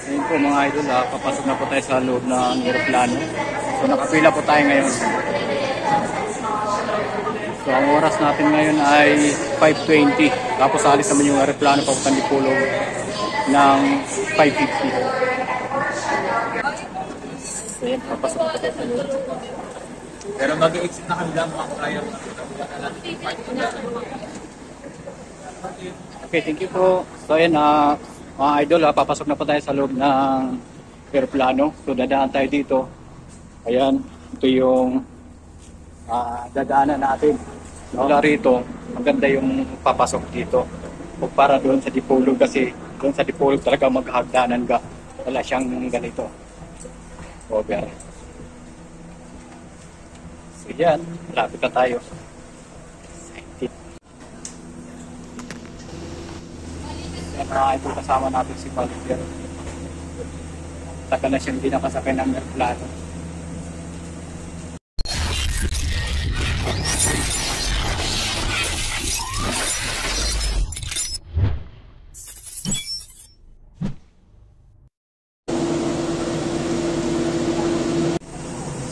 Ngayon po mga idol, papasok na po tayo sa loob ng aeroplano. So nakapila po tayo ngayon. So ang oras natin ngayon ay 5:20. Tapos alis naman yung aeroplano papuntang Dipolog ng 5:50. So yan, papasok na po tayo sa loob. Pero mag-exit na kami lang mga prior na. Okay, thank you po. So ayan, mga idol, papasok na po tayo sa loob ng aeroplano. So dadaan tayo dito. Ayan, ito yung dadaanan natin. Mula rito, maganda yung papasok dito. O para doon sa Dipolog kasi doon sa Dipolog talaga maghagdanan ka. Wala siyang ganito. Over. So yan, malapit na tayo. Ito kasama natin si Valder. Tagal na siyang hindi nakasakay ng aeroplano.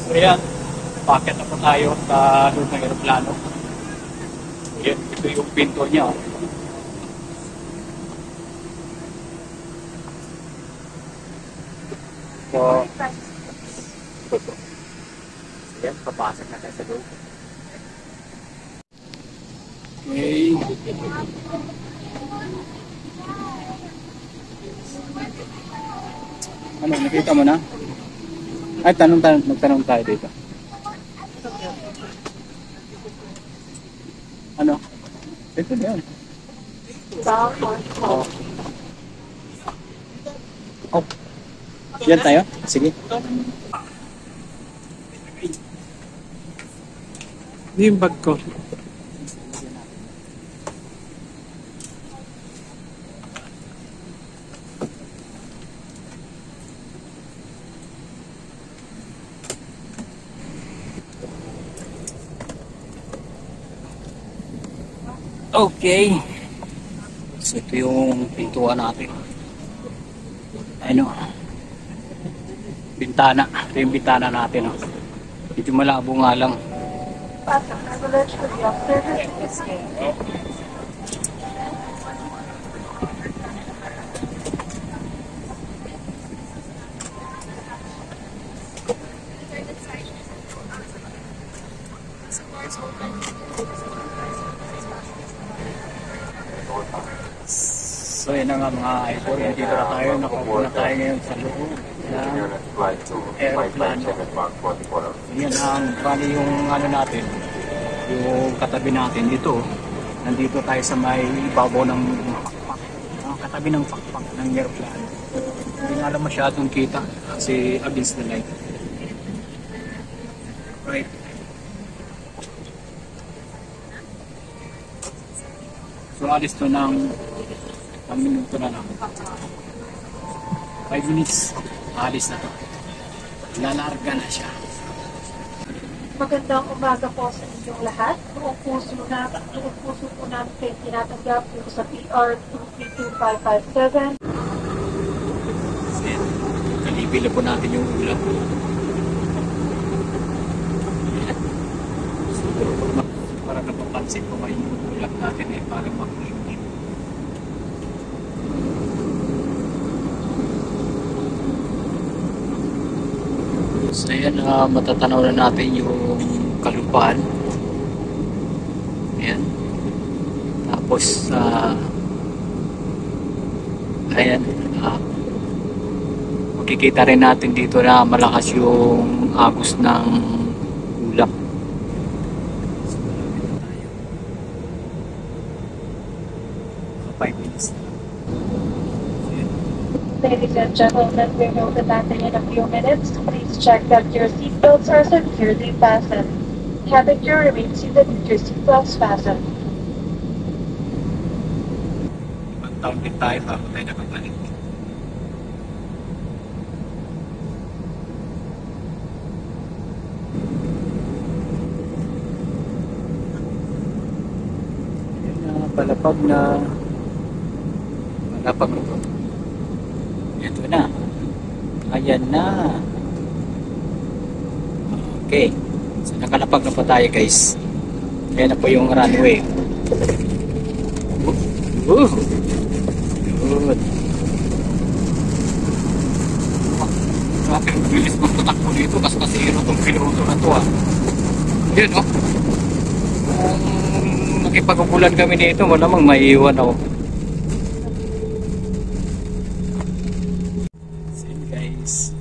So yan, packet na po tayo sa loob ng aeroplano. Yan, ito yung pinto niya. So, yan, papasok na tayo sa loob. Okay. Ano, nakita mo na? Ay, magtanong tayo dito. Ano? Ito na yun. Oh. Oh. Yan tayo? Sige. Hindi yung bag ko. Okay. So ito yung pintuan natin. Ano? Bintana. Ito yung bintana natin. Oh. Medyo malabo nga lang. So yun na nga mga idol, dito na tayo, nakuha na tayo ngayon sa loob ng aeroplano. Yan ang bali yung ano natin, yung katabi natin dito. Nandito tayo sa may ibabaw ng pakpak, katabi ng pakpak ng aeroplano. Hindi nga lang masyadong kita kasi against the light. Right. So alis to ng minuto na lang. 5 minutes, alis na to. Lalarga na siya. Magandang umaga po sa inyong lahat. Buong puso po namin kayo tinatanggap po sa PR 232557. Kalibila po natin yung ulam. So, para napapansin ko kayo yung ulam natin para makulit. So ayan, matatanaw na natin yung kalupaan. Ayan. Tapos, ayan, makikita rin natin dito na malakas yung agos ng ulap. So, malapit na tayo. 5 minutes na. Ladies and gentlemen, we will be landing in a few minutes. Please check that your seatbelts are securely fastened. Cabin crew remains seated with your seatbelts fastened. Ibang taon din tayo bago tayo nakabalik. palapag na ito na. Ayan na. Okay. So nakalapag na po tayo guys. Ayan na po yung runway. Good. Grabe, ang bilis magtatakbo dito kasi kasiro itong piloto na to ah. Yun oh. Kung nakipag-upulan kami dito, malamang maiiwan ako. So yun guys.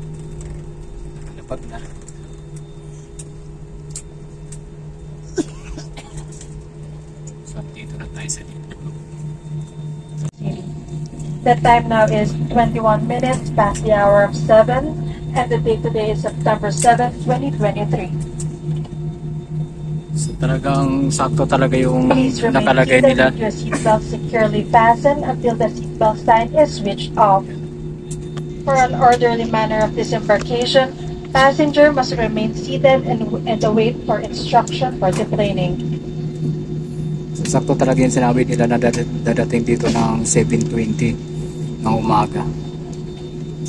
Nakalapag na. So dito na tayo sa dito. The time now is 21 minutes past the hour of 7, and the date today is September 7, 2023. So talagang sakto talaga yung Please remain nakalagay seated nila. with your seatbelt securely fastened until the seatbelt sign is switched off. For an orderly manner of disembarkation, passenger must remain seated and await for instruction for deplaning. So, sakto talaga yung sinabi nila na dadating dito ng 7:20 ng umaga.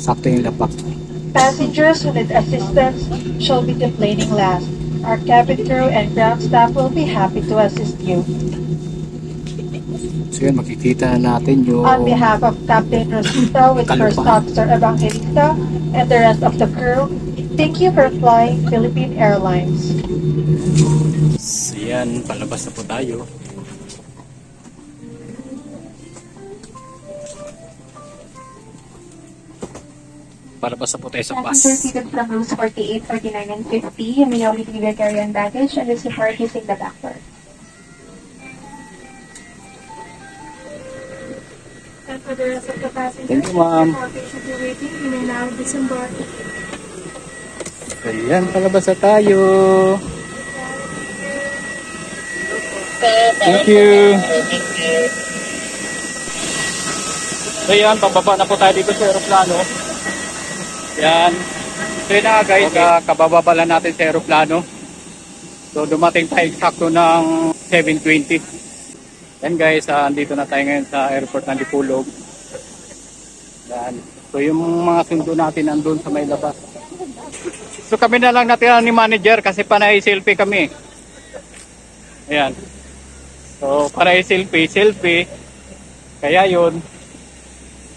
Sakto yung lapak. Passengers who need assistance shall be deplaning last. Our cabin crew and ground staff will be happy to assist you. So yun, makikita na natin yung On behalf of Captain Rosita with First Kalupaan. Officer Evangelista and the rest of the crew, thank you for flying Philippine Airlines. So yan, palabas na po tayo. Palabas na po tayo sa bus. Passengers seated from rows 48, 49, and 50, you may now leave your carry-on baggage and disregard using the back door. And for the rest of the passengers, Thank you, ma'am. for patiently waiting, you may now disembark. So yan, palabas na tayo. Thank you. So yan, pababa na po tayo dito sa aeroplano. Yan. So yun na nga guys, kababa pala natin sa aeroplano. So dumating tayo eksakto ng 7:20. Yan guys, andito na tayo ngayon sa airport ng Dipolog. Yan. So yung mga sundo natin andun sa may labas. So kami na lang natira ni manager kasi panay selfie kami. Ayan. So panay selfie. Kaya yun,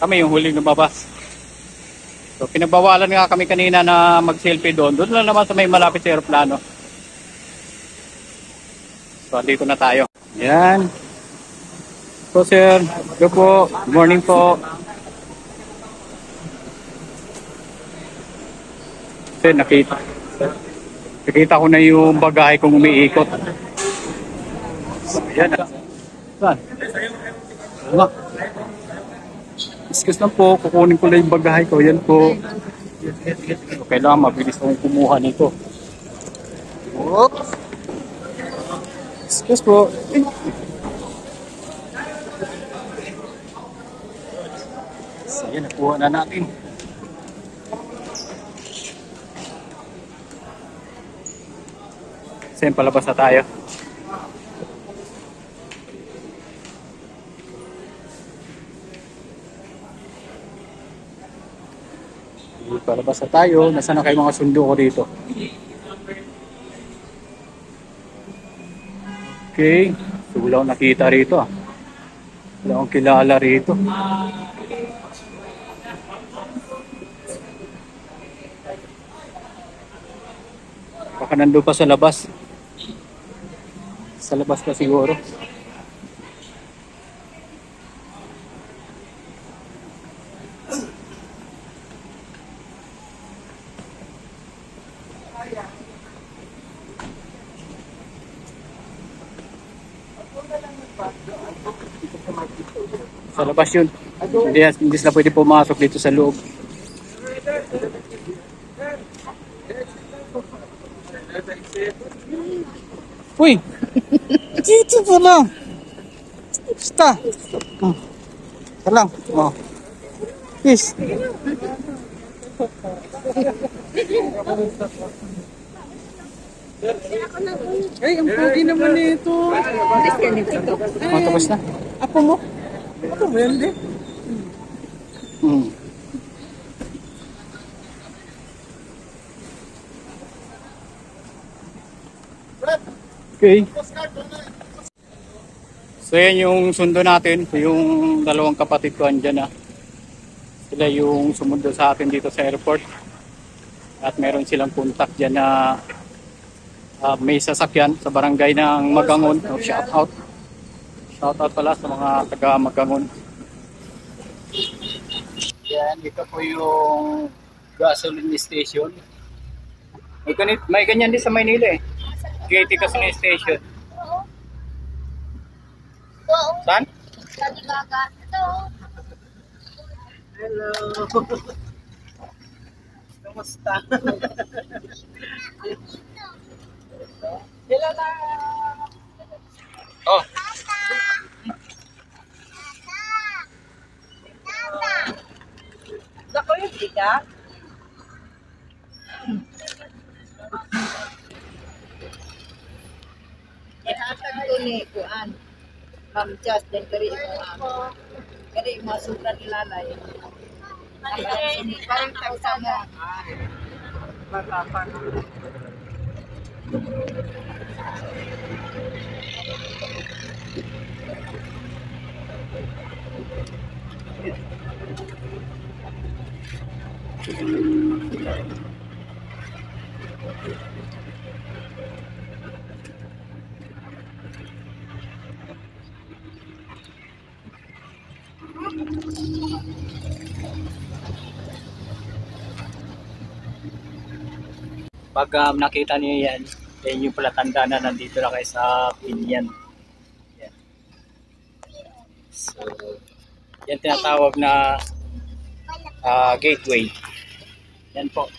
kami yung huling lumabas. So pinagbawalan nga kami kanina na mag-selfie doon. Doon lang naman sa may malapit sa aeroplano. So dito na tayo. Yan. So sir, go po. Good morning po. Sir, nakita ko na yung bagahe kong umiikot. So, yan. Saan? Wala. Excuse lang po, kukunin ko lang yung bagahe ko. Yan po. So, kailangan mabilis akong kumuha nito. Oops. Excuse po. So, yan, nakuha na natin. So, yan, palabas na tayo. Palabas na tayo. Nasaan na kayo mga sundo ko dito? Okay. So, wala akong nakita rito ah. Wala akong kilala rito. Baka nandun pa sa labas. Sa labas pa siguro. Sa labas yun. Hindi sila pwede pumasok dito sa loob. Uy! Dito pa lang. Basta. Ito lang. Oh. Peace. Ay, ang pogi naman nito. Oh, tapos na. Apo mo? Ako, hindi. Okay. So yan yung sundo natin. Yung dalawang kapatid ko andyan na. Sila yung sumundo sa atin dito sa airport. At meron silang contact dyan na may sasakyan sa barangay ng Magangon. Shout out. Shout out pala sa mga taga Magangon. Yan, dito po yung gasoline station. May ganyan din sa Maynila eh. GT Gasoline Station. Saan? Hello. Kamusta? Hello na. Oh. Dako yung bigat. Ihatag ko ni Kuan. Ma'am Just, then kari mo kari masubra nilalay. Parang tagsa mo. Matapang. Pag nakita niyo yan, yan yung pala tanda na nandito na kayo sa Binyan. Yan. So, yan tinatawag na gateway. Yan po.